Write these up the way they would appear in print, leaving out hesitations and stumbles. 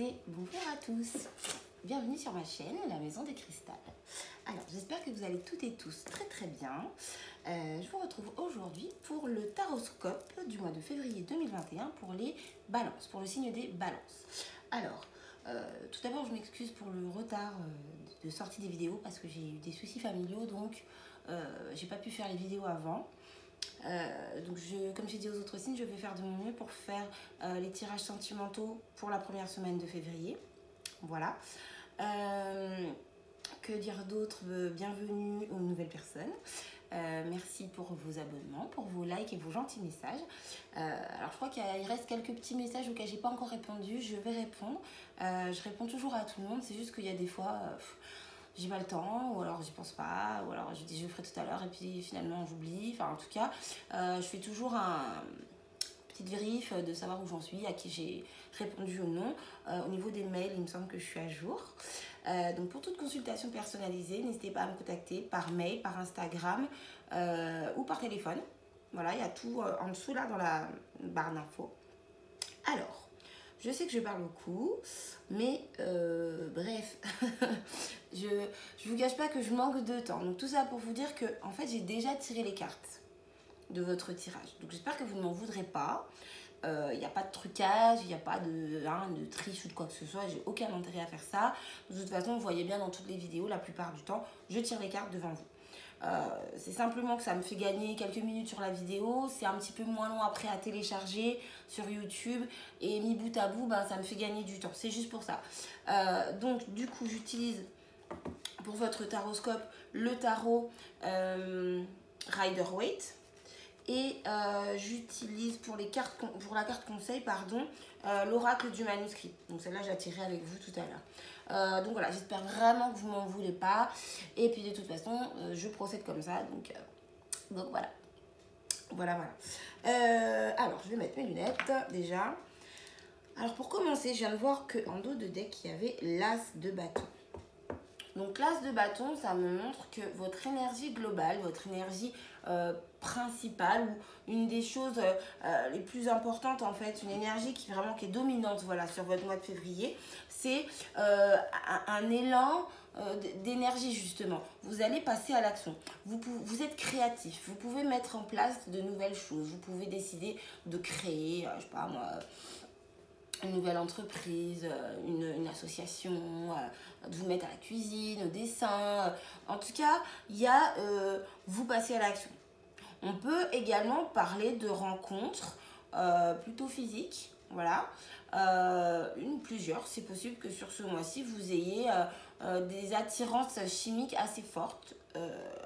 Et bonjour à tous, bienvenue sur ma chaîne, la Maison des Cristal. Alors j'espère que vous allez toutes et tous très bien. Je vous retrouve aujourd'hui pour le taroscope du mois de février 2021 pour les balances, pour le signe des balances. Alors, tout d'abord je m'excuse pour le retard de sortie des vidéos parce que j'ai eu des soucis familiaux, donc j'ai pas pu faire les vidéos avant. Comme j'ai dit aux autres signes, je vais faire de mon mieux pour faire les tirages sentimentaux pour la première semaine de février. Voilà. Que dire d'autre? Bienvenue aux nouvelles personnes. Merci pour vos abonnements, pour vos likes et vos gentils messages. Alors je crois qu'il reste quelques petits messages auxquels j'ai pas encore répondu. Je vais répondre. Je réponds toujours à tout le monde. C'est juste qu'il y a des fois... j'ai pas le temps, ou alors j'y pense pas, ou alors je dis je le ferai tout à l'heure et puis finalement j'oublie. Enfin en tout cas, je fais toujours petite vérif de savoir où j'en suis, à qui j'ai répondu ou non. Au niveau des mails, il me semble que je suis à jour. Donc pour toute consultation personnalisée, n'hésitez pas à me contacter par mail, par Instagram ou par téléphone. Voilà, il y a tout en dessous là dans la barre d'infos. Alors, je sais que je parle beaucoup, mais bref, je vous cache pas que je manque de temps. Donc tout ça pour vous dire que en fait j'ai déjà tiré les cartes de votre tirage. Donc j'espère que vous ne m'en voudrez pas. Il n'y a pas de trucage, il n'y a pas de triche ou de quoi que ce soit. J'ai aucun intérêt à faire ça. De toute façon, vous voyez bien dans toutes les vidéos, la plupart du temps, je tire les cartes devant vous. C'est simplement que ça me fait gagner quelques minutes sur la vidéo, c'est un petit peu moins long après à télécharger sur YouTube et mis bout à bout, ça me fait gagner du temps, c'est juste pour ça. Donc du coup j'utilise pour votre taroscope le tarot Rider-Waite et j'utilise pour la carte conseil l'oracle du manuscrit. Donc celle-là j'ai tiré avec vous tout à l'heure. Donc voilà, j'espère vraiment que vous m'en voulez pas. Et puis de toute façon, je procède comme ça. Donc voilà. Voilà. Alors je vais mettre mes lunettes déjà. Alors pour commencer, je viens de voir qu'en dos de deck, il y avait l'as de bâton. Donc l'as de bâton, ça me montre que votre énergie globale, votre énergie principale ou une des choses les plus importantes en fait, une énergie qui est dominante sur votre mois de février, c'est un élan d'énergie justement. Vous allez passer à l'action. Vous êtes créatif, vous pouvez mettre en place de nouvelles choses, vous pouvez décider de créer, je sais pas moi, une nouvelle entreprise, une association, de vous mettre à la cuisine, au dessin. En tout cas, il y a vous passez à l'action. On peut également parler de rencontres plutôt physiques. Voilà. Une ou plusieurs. C'est possible que sur ce mois-ci, vous ayez des attirances chimiques assez fortes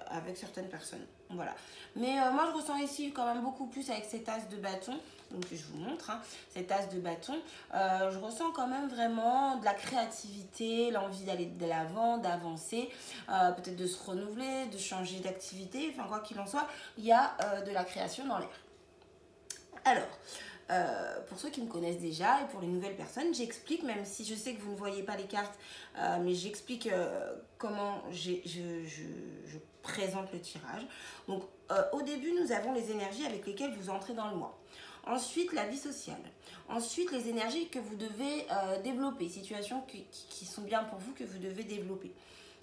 avec certaines personnes. Voilà. Mais moi, je ressens ici quand même beaucoup plus avec cet as de bâton. Donc, je vous montre, cet as de bâton. Je ressens quand même vraiment de la créativité, l'envie d'aller de l'avant, d'avancer, peut-être de se renouveler, de changer d'activité. Enfin, quoi qu'il en soit, il y a de la création dans l'air. Alors, pour ceux qui me connaissent déjà et pour les nouvelles personnes, j'explique, même si je sais que vous ne voyez pas les cartes, mais j'explique comment je présente le tirage. Donc, au début, nous avons les énergies avec lesquelles vous entrez dans le mois. Ensuite, la vie sociale. Ensuite, les énergies que vous devez développer, situations qui sont bien pour vous, que vous devez développer.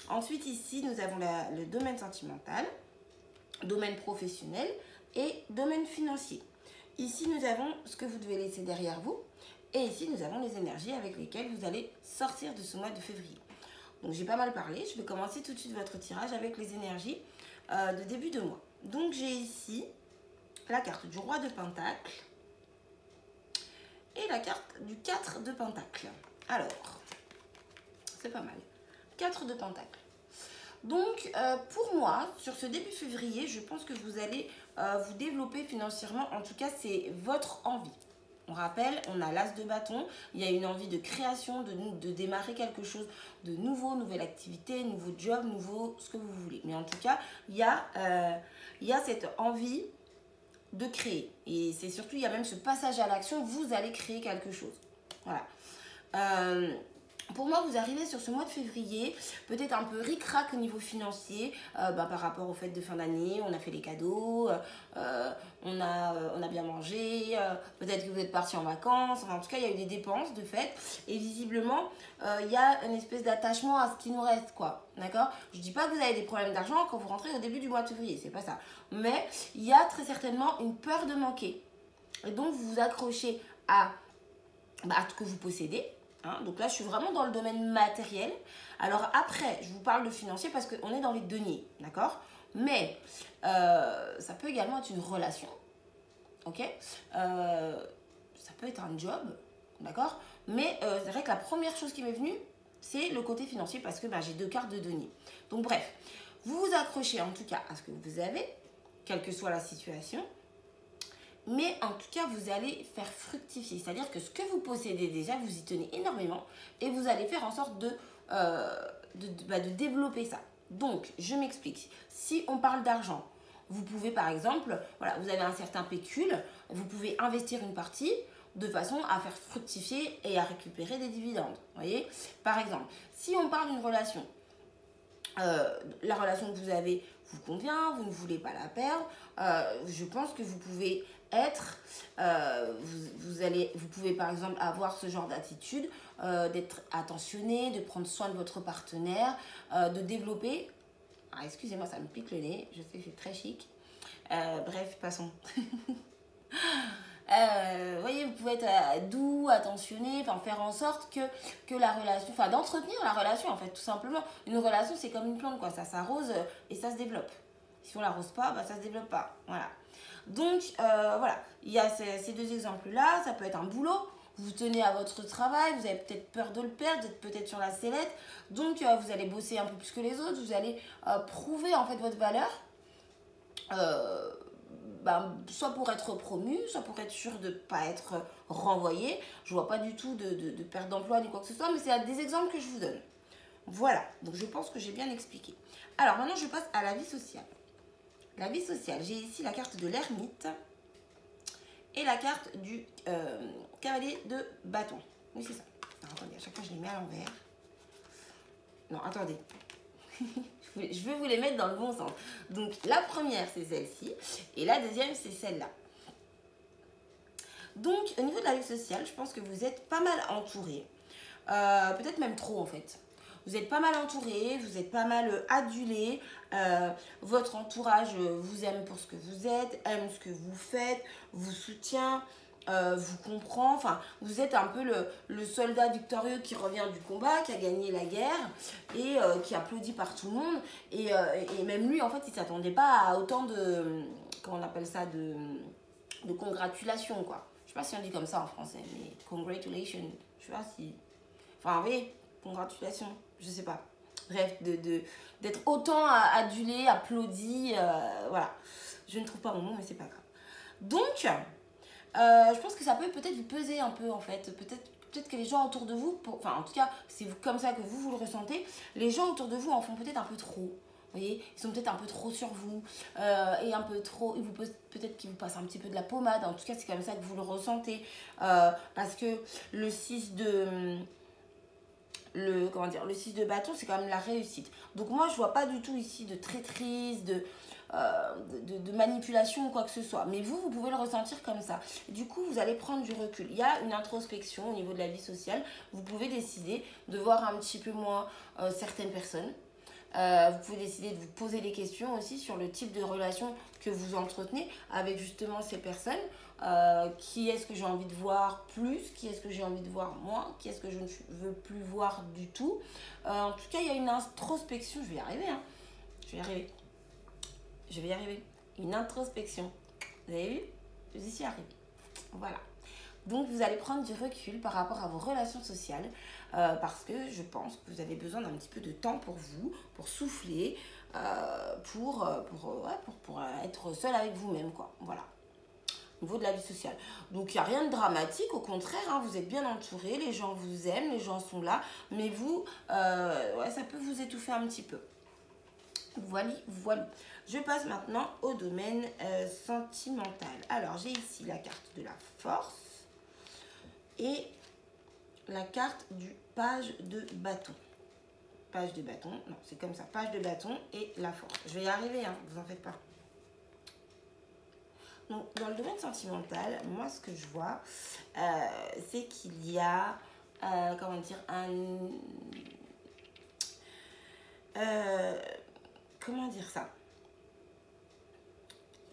Ensuite, ici, nous avons le domaine sentimental, domaine professionnel et domaine financier. Ici, nous avons ce que vous devez laisser derrière vous. Et ici, nous avons les énergies avec lesquelles vous allez sortir de ce mois de février. Donc, j'ai pas mal parlé. Je vais commencer tout de suite votre tirage avec les énergies de début de mois. Donc, j'ai ici la carte du roi de Pentacle et la carte du 4 de Pentacle. Alors, c'est pas mal. 4 de Pentacle. Donc, pour moi, sur ce début février, je pense que vous allez vous développer financièrement. En tout cas, c'est votre envie. On rappelle, on a l'as de bâton. Il y a une envie de création, de démarrer quelque chose de nouveau, nouvelle activité, nouveau job, nouveau ce que vous voulez. Mais en tout cas, il y a cette envie de créer. Et c'est surtout, il y a même ce passage à l'action. Vous allez créer quelque chose. Voilà. Pour moi, vous arrivez sur ce mois de février, peut-être un peu ric-rac au niveau financier, par rapport aux fêtes de fin d'année, on a fait les cadeaux, on a bien mangé, peut-être que vous êtes parti en vacances, enfin, en tout cas il y a eu des dépenses de fait, et visiblement il y a une espèce d'attachement à ce qui nous reste, quoi, d'accord? Je dis pas que vous avez des problèmes d'argent quand vous rentrez au début du mois de février, c'est pas ça, mais il y a très certainement une peur de manquer, et donc vous vous accrochez à ce que vous possédez. Hein, donc là, je suis vraiment dans le domaine matériel. Alors après, je vous parle de financier parce qu'on est dans les deniers, d'accord? Mais ça peut également être une relation, ok? Ça peut être un job, d'accord? Mais c'est vrai que la première chose qui m'est venue, c'est le côté financier parce que j'ai 2 cartes de deniers. Donc bref, vous vous accrochez en tout cas à ce que vous avez, quelle que soit la situation. Mais en tout cas, vous allez faire fructifier. C'est-à-dire que ce que vous possédez déjà, vous y tenez énormément et vous allez faire en sorte de développer ça. Donc, je m'explique. Si on parle d'argent, vous pouvez par exemple, voilà, vous avez un certain pécule, vous pouvez investir une partie de façon à faire fructifier et à récupérer des dividendes. Vous voyez? Par exemple, si on parle d'une relation, la relation que vous avez vous convient, vous ne voulez pas la perdre, je pense que vous pouvez être, vous pouvez par exemple avoir ce genre d'attitude, d'être attentionné, de prendre soin de votre partenaire, de développer, excusez-moi ça me pique le nez, je sais que c'est très chic, bref passons. Voyez, vous pouvez être doux, attentionné, enfin faire en sorte que la relation, enfin d'entretenir la relation en fait, tout simplement. Une relation c'est comme une plante quoi, ça s'arrose et ça se développe. Si on l'arrose pas, ça se développe pas. Voilà. Donc voilà, il y a ces 2 exemples là, ça peut être un boulot. Vous tenez à votre travail, vous avez peut-être peur de le perdre, vous êtes peut-être sur la sellette, donc vous allez bosser un peu plus que les autres, vous allez prouver en fait votre valeur. Soit pour être promu, soit pour être sûr de ne pas être renvoyé. Je vois pas du tout de perte d'emploi ni quoi que ce soit, mais c'est des exemples que je vous donne. Voilà, donc je pense que j'ai bien expliqué. Alors maintenant, je passe à la vie sociale. La vie sociale, j'ai ici la carte de l'ermite et la carte du cavalier de bâton. Oui, c'est ça. Alors, attendez, à chaque fois, je les mets à l'envers. Non, attendez. Je veux vous les mettre dans le bon sens. Donc, la première, c'est celle-ci. Et la deuxième, c'est celle-là. Donc, au niveau de la vie sociale, je pense que vous êtes pas mal entouré. Peut-être même trop, en fait. Vous êtes pas mal entouré, vous êtes pas mal adulé. Votre entourage vous aime pour ce que vous êtes, aime ce que vous faites, vous soutient, vous comprend. Enfin, vous êtes un peu le soldat victorieux qui revient du combat, qui a gagné la guerre et qui applaudit par tout le monde. Et même lui, en fait, il ne s'attendait pas à autant de, comment on appelle ça, de congratulations, quoi. Je sais pas si on dit comme ça en français, mais congratulations. Je sais pas si... Enfin, oui, congratulations, je sais pas. Bref, d'être autant adulé, applaudi, voilà. Je ne trouve pas mon mot, mais c'est pas grave. Donc, je pense que ça peut peut-être vous peser un peu, en fait. Peut-être que les gens autour de vous, enfin, en tout cas, c'est comme ça que vous le ressentez, les gens autour de vous en font peut-être un peu trop. Vous voyez, ils sont peut-être un peu trop sur vous et un peu trop, peut-être qu'ils vous passent un petit peu de la pommade. En tout cas, c'est comme ça que vous le ressentez. Parce que le 6 de... le 6 de bâton, c'est quand même la réussite. Donc moi, je vois pas du tout ici de traîtrise, de manipulation ou quoi que ce soit. Mais vous pouvez le ressentir comme ça. Du coup, vous allez prendre du recul. Il y a une introspection au niveau de la vie sociale. Vous pouvez décider de voir un petit peu moins certaines personnes. Vous pouvez décider de vous poser des questions aussi sur le type de relation que vous entretenez avec justement ces personnes. Qui est-ce que j'ai envie de voir plus, qui est-ce que j'ai envie de voir moins, qui est-ce que je ne veux plus voir du tout. En tout cas, il y a une introspection. Je vais y arriver, hein. Je vais y arriver. Une introspection. Vous avez vu? Je suis arrivée. Voilà. Donc, vous allez prendre du recul par rapport à vos relations sociales parce que je pense que vous avez besoin d'un petit peu de temps pour vous, pour souffler, pour être seul avec vous-même, quoi. Voilà. Au niveau de la vie sociale. Donc, il n'y a rien de dramatique. Au contraire, hein, vous êtes bien entouré. Les gens vous aiment, les gens sont là. Mais vous, ça peut vous étouffer un petit peu. Voilà. Je passe maintenant au domaine sentimental. Alors, j'ai ici la carte de la force et la carte du page de bâton. Page de bâton, non, c'est comme ça. Page de bâton et la force. Je vais y arriver, hein, vous en faites pas. Donc, dans le domaine sentimental, moi, ce que je vois, c'est qu'il y a, comment dire, comment dire ça?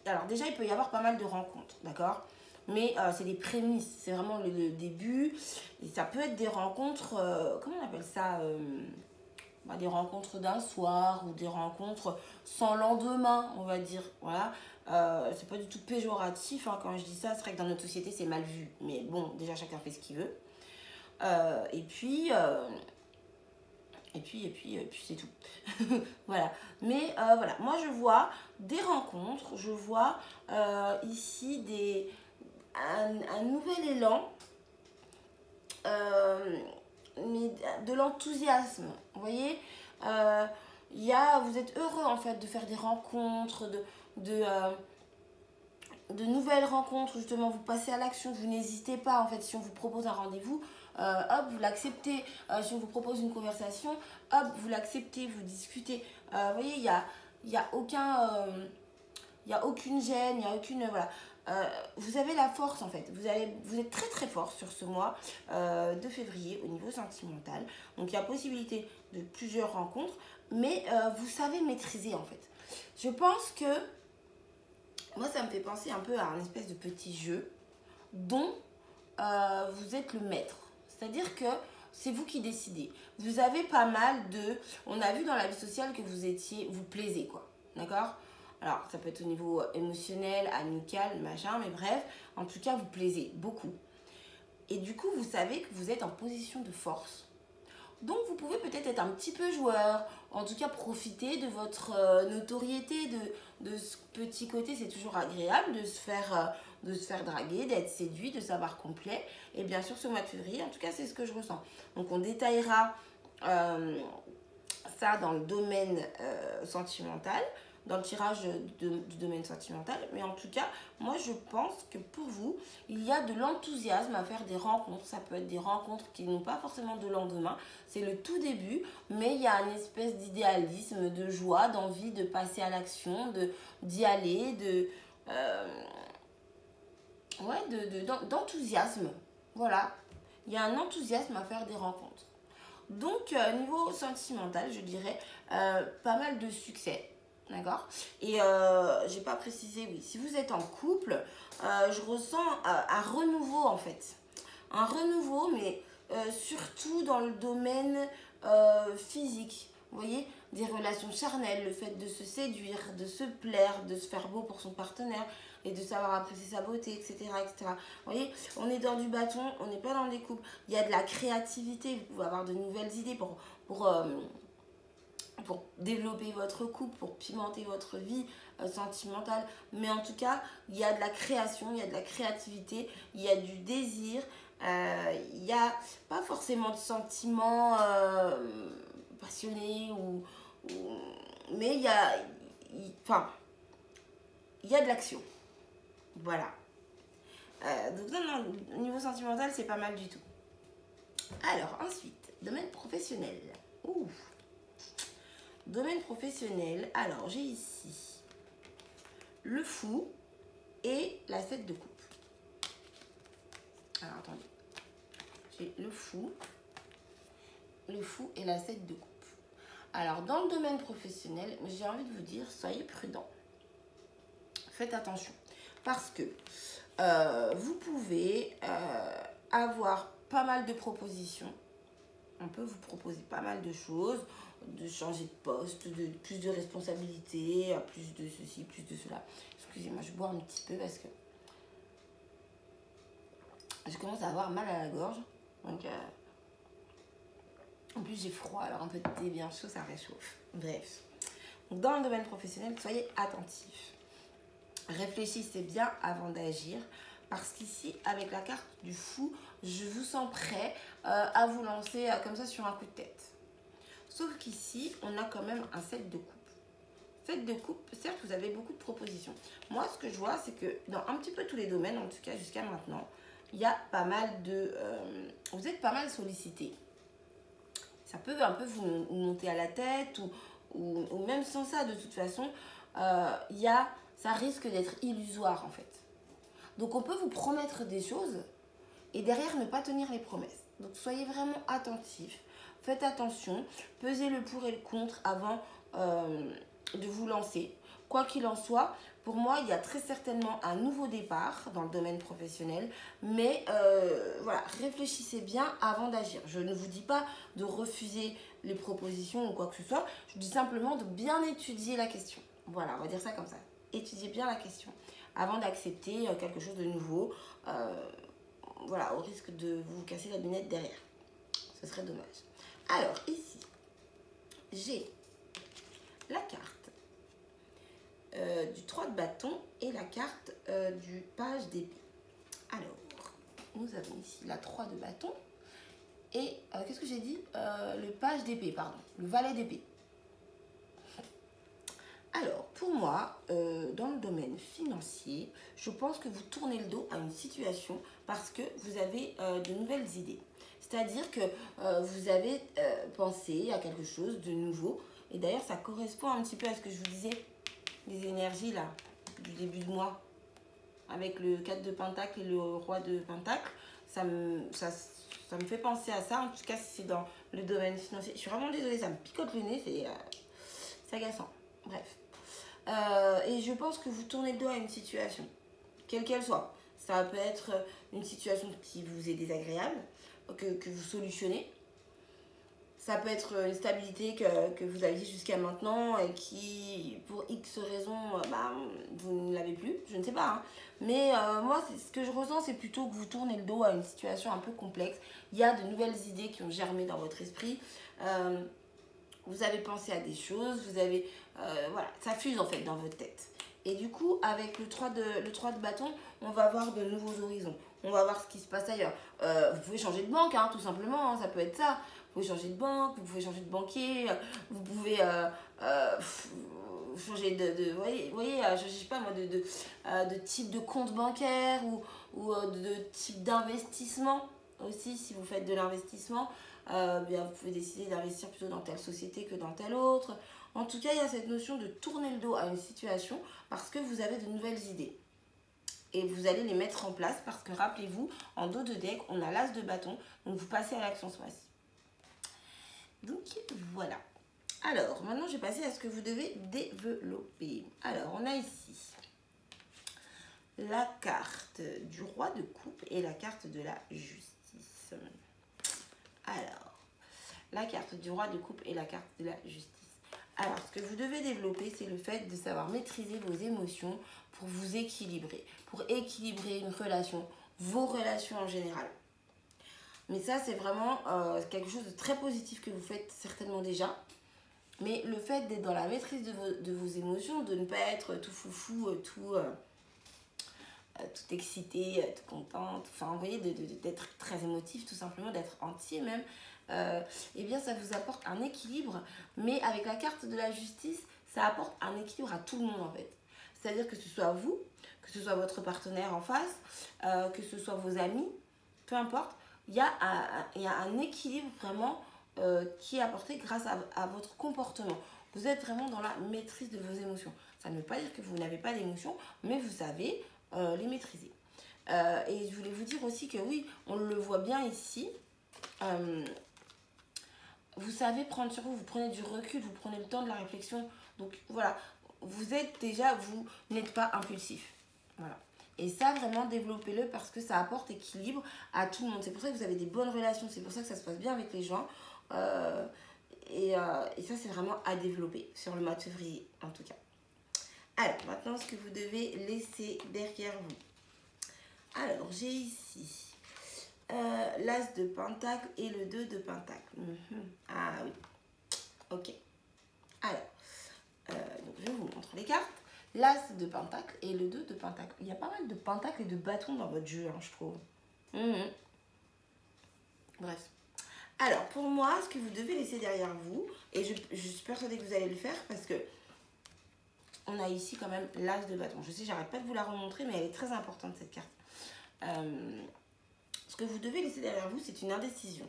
Alors, déjà, il peut y avoir pas mal de rencontres, d'accord? Mais c'est des prémices, c'est vraiment le début. Et ça peut être des rencontres, comment on appelle ça? Des rencontres d'un soir ou des rencontres sans lendemain, on va dire. Voilà. C'est pas du tout péjoratif, hein, quand je dis ça. C'est vrai que dans notre société, c'est mal vu. Mais bon, déjà, chacun fait ce qu'il veut. Et puis, c'est tout. Voilà. Mais voilà, moi, je vois des rencontres. Je vois ici un nouvel élan. Mais de l'enthousiasme, vous voyez, vous êtes heureux en fait de faire des rencontres, de nouvelles rencontres, justement, vous passez à l'action, vous n'hésitez pas en fait, si on vous propose un rendez-vous, hop, vous l'acceptez, si on vous propose une conversation, hop, vous l'acceptez, vous discutez, vous voyez, il y a aucune gêne, il n'y a aucune, voilà. Vous avez la force en fait, vous êtes très très fort sur ce mois de février au niveau sentimental. Donc il y a possibilité de plusieurs rencontres, mais vous savez maîtriser en fait. Je pense que moi ça me fait penser un peu à un espèce de petit jeu dont vous êtes le maître. C'est-à-dire que c'est vous qui décidez. Vous avez pas mal de... On a vu dans la vie sociale que vous plaisez quoi, d'accord? Alors, ça peut être au niveau émotionnel, amical, machin, mais bref, en tout cas, vous plaisez beaucoup. Et du coup, vous savez que vous êtes en position de force. Donc, vous pouvez peut-être être un petit peu joueur, en tout cas, profiter de votre notoriété, de ce petit côté, c'est toujours agréable de se faire draguer, d'être séduit, de savoir complet. Et bien sûr, ce mois de février, en tout cas, c'est ce que je ressens. Donc, on détaillera ça dans le domaine sentimental, dans le tirage du domaine sentimental. Mais en tout cas, moi, je pense que pour vous, il y a de l'enthousiasme à faire des rencontres. Ça peut être des rencontres qui n'ont pas forcément de lendemain. C'est le tout début, mais il y a une espèce d'idéalisme, de joie, d'envie de passer à l'action, d'y aller, d'enthousiasme. Voilà. Il y a un enthousiasme à faire des rencontres. Donc, niveau sentimental, je dirais pas mal de succès. D'accord. Et j'ai pas précisé, oui, si vous êtes en couple, je ressens un renouveau en fait. Un renouveau, mais surtout dans le domaine physique. Vous voyez, des relations charnelles, le fait de se séduire, de se plaire, de se faire beau pour son partenaire et de savoir apprécier sa beauté, etc., etc. Vous voyez, on est dans du bâton, on n'est pas dans des couples. Il y a de la créativité, vous pouvez avoir de nouvelles idées pour développer votre couple, pour pimenter votre vie sentimentale. Mais en tout cas, il y a de la création, il y a de la créativité, il y a du désir, il n'y a pas forcément de sentiments passionnés, mais il y a de l'action. Voilà. Donc non, au niveau sentimental, c'est pas mal du tout. Alors, ensuite, domaine professionnel. Ouh. Domaine professionnel, alors j'ai ici le fou et la 7 de coupe. Alors attendez, j'ai le fou et la 7 de coupe. Alors dans le domaine professionnel, j'ai envie de vous dire, soyez prudents. Faites attention parce que vous pouvez avoir pas mal de propositions. On peut vous proposer pas mal de choses, de changer de poste, de plus de responsabilités, plus de ceci, plus de cela. Excusez-moi, je bois un petit peu parce que je commence à avoir mal à la gorge. Donc, en plus, j'ai froid, alors un peu de thé bien chaud, ça réchauffe. Bref. Donc, dans le domaine professionnel, soyez attentifs. Réfléchissez bien avant d'agir. Parce qu'ici, avec la carte du fou, je vous sens prêt à vous lancer comme ça sur un coup de tête. Sauf qu'ici, on a quand même un 7 de coupe. 7 de coupe, certes, vous avez beaucoup de propositions. Moi, ce que je vois, c'est que dans un petit peu tous les domaines, en tout cas jusqu'à maintenant, il y a pas mal de... vous êtes pas mal sollicité. Ça peut un peu vous monter à la tête ou même sans ça, de toute façon, ça risque d'être illusoire en fait. Donc on peut vous promettre des choses et derrière ne pas tenir les promesses. Donc soyez vraiment attentifs, faites attention, pesez le pour et le contre avant de vous lancer. Quoi qu'il en soit, pour moi, il y a très certainement un nouveau départ dans le domaine professionnel, mais voilà, réfléchissez bien avant d'agir. Je ne vous dis pas de refuser les propositions ou quoi que ce soit, je vous dis simplement de bien étudier la question. Voilà, on va dire ça comme ça. Étudiez bien la question avant d'accepter quelque chose de nouveau. Voilà, au risque de vous casser la lunette derrière. Ce serait dommage. Alors, ici, j'ai la carte du 3 de bâton et la carte du page d'épée. Alors, nous avons ici la 3 de bâton et, qu'est-ce que j'ai dit, le page d'épée, pardon, le valet d'épée. Alors, pour moi, dans le domaine financier, je pense que vous tournez le dos à une situation parce que vous avez de nouvelles idées. C'est-à-dire que vous avez pensé à quelque chose de nouveau. Et d'ailleurs, ça correspond un petit peu à ce que je vous disais, les énergies là, du début de mois. Avec le 4 de Pentacle et le roi de Pentacle, ça me fait penser à ça. En tout cas, si c'est dans le domaine financier. Je suis vraiment désolée, ça me picote le nez, c'est agaçant. Bref. Et je pense que vous tournez le dos à une situation, quelle qu'elle soit. Ça peut être une situation qui vous est désagréable, que vous solutionnez. Ça peut être une stabilité que vous aviez jusqu'à maintenant et qui, pour X raisons, vous ne l'avez plus. Je ne sais pas. Hein. Mais moi, ce que je ressens, c'est plutôt que vous tournez le dos à une situation un peu complexe. Il y a de nouvelles idées qui ont germé dans votre esprit. Vous avez pensé à des choses, vous avez... voilà, ça fuse en fait dans votre tête. Et du coup, avec le 3 de bâton, on va voir de nouveaux horizons. On va voir ce qui se passe ailleurs. Vous pouvez changer de banque, hein, tout simplement, hein, ça peut être ça. Vous pouvez changer de banque, vous pouvez changer de banquier, vous pouvez changer de voyez, je sais pas moi, de type de compte bancaire ou de type d'investissement aussi, si vous faites de l'investissement. Bien, vous pouvez décider d'investir plutôt dans telle société que dans telle autre. En tout cas, il y a cette notion de tourner le dos à une situation parce que vous avez de nouvelles idées. Et vous allez les mettre en place parce que rappelez-vous, en dos de deck, on a l'as de bâton. Donc vous passez à l'action ce mois-ci. Donc voilà. Alors, maintenant je vais passer à ce que vous devez développer. Alors, on a ici la carte du roi de coupe et la carte de la justice. Alors, la carte du roi de coupe et la carte de la justice. Alors, ce que vous devez développer, c'est le fait de savoir maîtriser vos émotions pour vous équilibrer, pour équilibrer une relation, vos relations en général. Mais ça, c'est vraiment quelque chose de très positif que vous faites certainement déjà. Mais le fait d'être dans la maîtrise de vos émotions, de ne pas être tout foufou, tout excité, tout contente, enfin, vous voyez, d'être très émotif, tout simplement, d'être entier même, eh bien, ça vous apporte un équilibre. Mais avec la carte de la justice, ça apporte un équilibre à tout le monde, en fait. C'est-à-dire que ce soit vous, que ce soit votre partenaire en face, que ce soit vos amis, peu importe, il y a un équilibre vraiment qui est apporté grâce à votre comportement. Vous êtes vraiment dans la maîtrise de vos émotions. Ça ne veut pas dire que vous n'avez pas d'émotions, mais vous savez les maîtriser. Et je voulais vous dire aussi que oui, on le voit bien ici. Vous savez prendre sur vous, vous prenez du recul, vous prenez le temps de la réflexion. Donc voilà, vous n'êtes pas impulsif. Voilà. Et ça, vraiment, développez-le parce que ça apporte équilibre à tout le monde. C'est pour ça que vous avez des bonnes relations, c'est pour ça que ça se passe bien avec les gens. Et ça, c'est vraiment à développer sur le mois de février, en tout cas. Alors, maintenant, ce que vous devez laisser derrière vous. Alors, j'ai ici l'As de Pentacle et le 2 de Pentacle. Ah oui. Ok. Alors, donc je vous montre les cartes. L'As de Pentacle et le 2 de Pentacle. Il y a pas mal de Pentacles et de bâtons dans votre jeu, hein, je trouve. Bref. Alors, pour moi, ce que vous devez laisser derrière vous, et je suis persuadée que vous allez le faire parce que on a ici quand même l'As de bâton. Je sais, j'arrête pas de vous la remontrer, mais elle est très importante, cette carte. Ce que vous devez laisser derrière vous, c'est une indécision.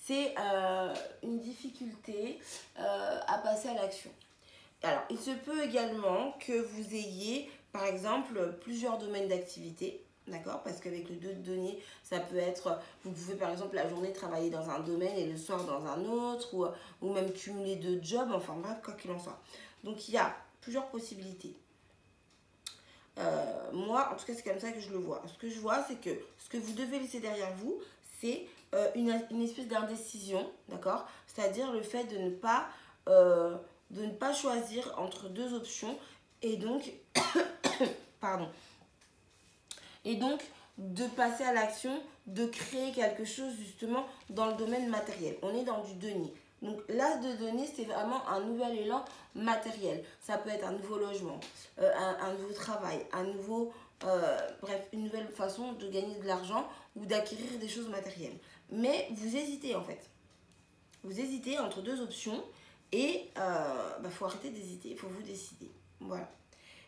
C'est une difficulté à passer à l'action. Alors, il se peut également que vous ayez par exemple, plusieurs domaines d'activité. D'accord? Parce qu'avec le 2 de denier, ça peut être, vous pouvez par exemple la journée travailler dans un domaine et le soir dans un autre, ou même cumuler 2 jobs, enfin bref, quoi qu'il en soit. Donc il y a plusieurs possibilités. Moi, en tout cas, c'est comme ça que je le vois. Ce que je vois, c'est que ce que vous devez laisser derrière vous, c'est une espèce d'indécision, d'accord? C'est-à-dire le fait de ne pas choisir entre deux options et donc, pardon, et donc de passer à l'action, de créer quelque chose justement dans le domaine matériel. On est dans du denier. Donc l'as de denier, c'est vraiment un nouvel élan matériel. Ça peut être un nouveau logement, un nouveau travail, bref, une nouvelle façon de gagner de l'argent ou d'acquérir des choses matérielles. Mais vous hésitez en fait. Vous hésitez entre deux options et faut arrêter d'hésiter, il faut vous décider. Voilà.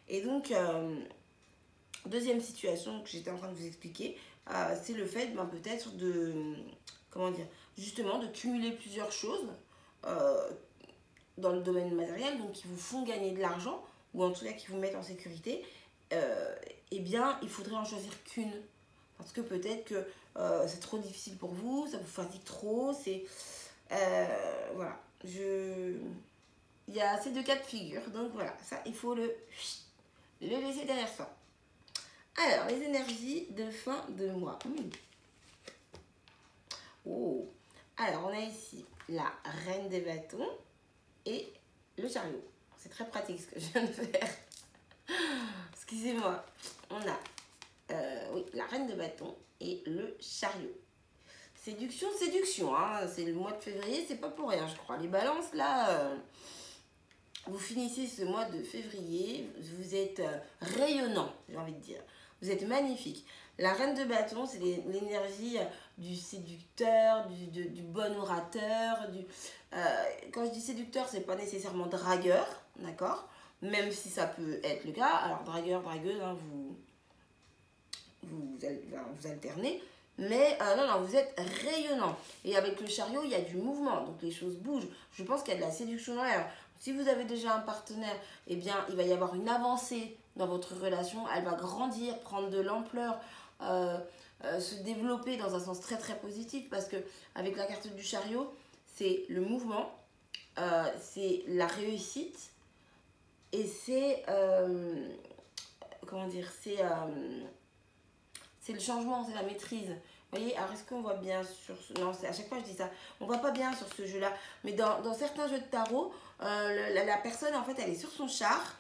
Et donc, deuxième situation que j'étais en train de vous expliquer, c'est le fait peut-être de, comment dire, justement de cumuler plusieurs choses dans le domaine matériel, donc qui vous font gagner de l'argent, ou en tout cas qui vous mettent en sécurité, eh bien, il faudrait en choisir qu'une. Parce que peut-être que c'est trop difficile pour vous, ça vous fatigue trop, c'est... voilà. Il y a ces deux cas de figure, donc voilà, ça, il faut le laisser derrière soi. Alors, les énergies de fin de mois. Oh. Alors, on a ici la reine des bâtons et le chariot. C'est très pratique ce que je viens de faire. Excusez-moi. On a oui, la reine de bâtons et le chariot. Séduction, séduction. Hein. C'est le mois de février, c'est pas pour rien, je crois. Les balances, là, vous finissez ce mois de février, vous êtes rayonnant, j'ai envie de dire. Vous êtes magnifique. La reine de bâton, c'est l'énergie du séducteur, du bon orateur. Quand je dis séducteur, c'est pas nécessairement dragueur, d'accord? Même si ça peut être le cas. Alors, dragueur, dragueuse, hein, vous alternez. Mais non, vous êtes rayonnant. Et avec le chariot, il y a du mouvement. Donc, les choses bougent. Je pense qu'il y a de la séduction dans l'air. Si vous avez déjà un partenaire, eh bien, il va y avoir une avancée dans votre relation. Elle va grandir, prendre de l'ampleur, se développer dans un sens très, très positif. Parce que avec la carte du chariot, c'est le mouvement, c'est la réussite et c'est... comment dire, c'est le changement, c'est la maîtrise. Vous voyez, alors est-ce qu'on voit bien sur ce... Non, à chaque fois je dis ça, on voit pas bien sur ce jeu-là. Mais dans certains jeux de tarot, la personne, en fait, elle est sur son char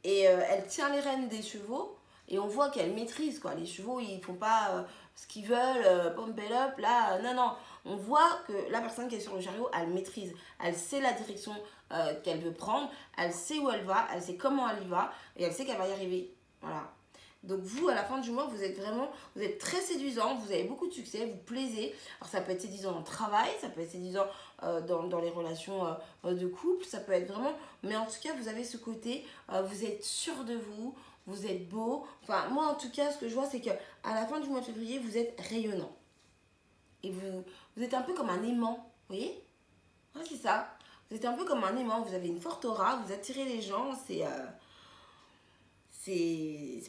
et elle tient les rênes des chevaux et on voit qu'elle maîtrise, quoi. Les chevaux, ils font pas ce qu'ils veulent, pump it up, là, non, non. On voit que la personne qui est sur le chariot, elle maîtrise. Elle sait la direction qu'elle veut prendre, elle sait où elle va, elle sait comment elle y va et elle sait qu'elle va y arriver. Voilà. Donc vous, à la fin du mois, vous êtes très séduisant, vous avez beaucoup de succès, vous plaisez. Alors ça peut être séduisant dans le travail, ça peut être séduisant dans les relations de couple, ça peut être vraiment... Mais en tout cas, vous avez ce côté, vous êtes sûr de vous, vous êtes beau. Enfin, moi en tout cas, ce que je vois, c'est qu'à la fin du mois de février, vous êtes rayonnant. Et vous êtes un peu comme un aimant, vous voyez? Ouais, c'est ça. Vous êtes un peu comme un aimant, vous avez une forte aura, vous attirez les gens, c'est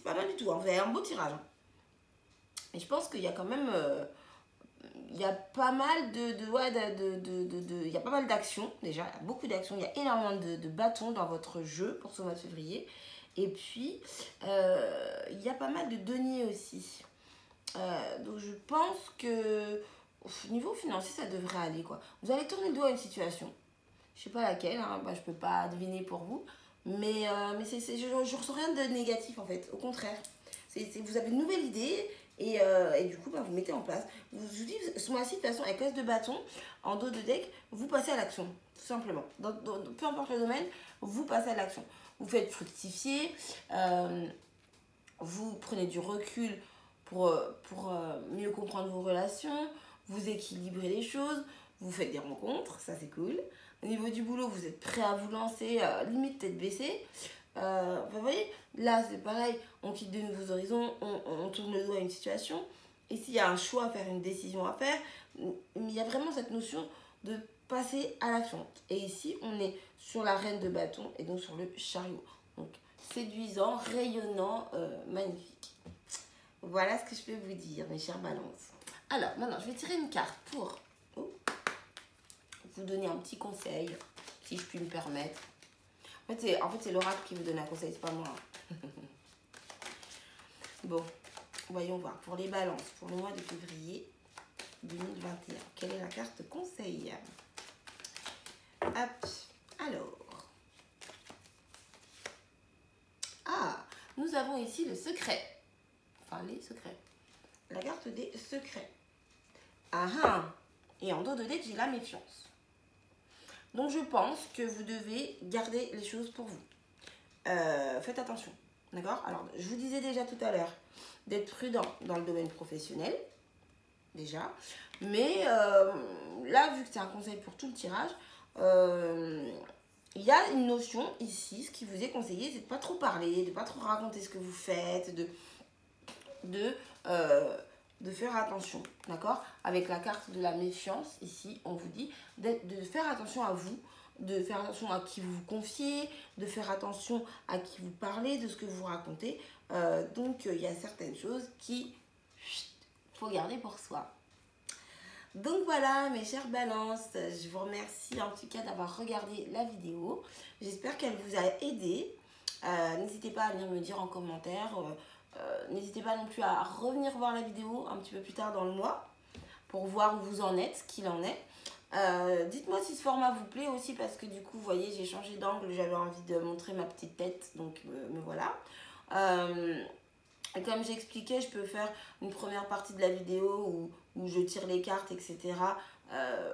pas mal du tout, hein. Vous avez un beau tirage. Et je pense qu'il y a quand même... il y a pas mal il y a pas mal d'actions, déjà. Il y a beaucoup d'actions. Il y a énormément de bâtons dans votre jeu pour ce mois de février. Et puis, il y a pas mal de deniers aussi. Donc, je pense que au niveau financier, ça devrait aller, quoi. Vous allez tourner le dos à une situation. Je sais pas laquelle, hein. Je peux pas deviner pour vous. Mais je ne ressens rien de négatif en fait, au contraire. Vous avez une nouvelle idée et du coup vous mettez en place. Je vous dis, ce mois-ci de toute façon, avec l'as de bâton, en dos de deck, vous passez à l'action, tout simplement. Peu importe le domaine, vous passez à l'action. Vous faites fructifier, vous prenez du recul pour mieux comprendre vos relations, vous équilibrez les choses, vous faites des rencontres, ça c'est cool. Au niveau du boulot, vous êtes prêt à vous lancer, limite tête baissée. Vous voyez, là c'est pareil, on quitte de nouveaux horizons, on tourne le dos à une situation. Et s'il y a un choix à faire, une décision à faire, il y a vraiment cette notion de passer à l'action. Et ici, on est sur la reine de bâton et donc sur le chariot. Donc séduisant, rayonnant, magnifique. Voilà ce que je peux vous dire, mes chères balances. Alors, maintenant, je vais tirer une carte pour vous donner un petit conseil, si je puis me permettre. En fait, c'est l'oracle qui vous donne un conseil, c'est pas moi. Bon, voyons voir. Pour les balances, pour le mois de février 2021, quelle est la carte conseil? Hop, alors. Ah, nous avons ici le secret. Enfin, les secrets. La carte des secrets. Ah ah. Et en dos de deck, j'ai la méfiance. Donc, je pense que vous devez garder les choses pour vous. Faites attention. D'accord? Alors, je vous disais déjà tout à l'heure d'être prudent dans le domaine professionnel. Déjà. Mais là, vu que c'est un conseil pour tout le tirage, il y a une notion ici, ce qui vous est conseillé, c'est de ne pas trop parler, de ne pas trop raconter ce que vous faites, de faire attention, d'accord? Avec la carte de la méfiance, ici, on vous dit de faire attention à vous, de faire attention à qui vous vous confiez, de faire attention à qui vous parlez, de ce que vous racontez. Donc, il y a certaines choses qui faut garder pour soi. Donc voilà mes chères balances, je vous remercie en tout cas d'avoir regardé la vidéo. J'espère qu'elle vous a aidé. N'hésitez pas à venir me dire en commentaire. N'hésitez pas non plus à revenir voir la vidéo un petit peu plus tard dans le mois pour voir où vous en êtes, ce qu'il en est. Dites-moi si ce format vous plaît aussi parce que du coup, vous voyez, j'ai changé d'angle, j'avais envie de montrer ma petite tête, donc me voilà. Et comme j'expliquais, je peux faire une première partie de la vidéo où je tire les cartes, etc.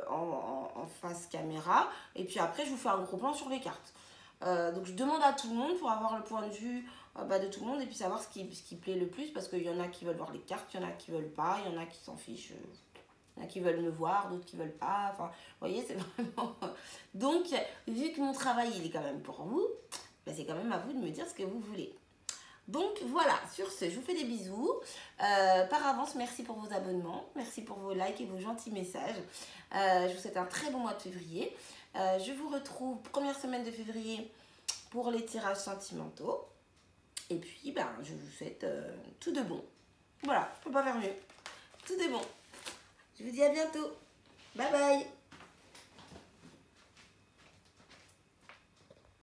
En face caméra. Et puis après, je vous fais un gros plan sur les cartes. Donc je demande à tout le monde pour avoir le point de vue de tout le monde et puis savoir ce qui plaît le plus. Parce qu'il y en a qui veulent voir les cartes, il y en a qui veulent pas, il y en a qui s'en fichent. Il y en a qui veulent me voir, d'autres qui veulent pas. Enfin, vous voyez, c'est vraiment... Donc, vu que mon travail, il est quand même pour vous, c'est quand même à vous de me dire ce que vous voulez. Donc voilà, sur ce, je vous fais des bisous. Par avance, merci pour vos abonnements, merci pour vos likes et vos gentils messages. Je vous souhaite un très bon mois de février. Je vous retrouve première semaine de février pour les tirages sentimentaux. Et puis, je vous souhaite tout de bon. Voilà, je ne peux pas faire mieux. Tout de bon. Je vous dis à bientôt. Bye bye.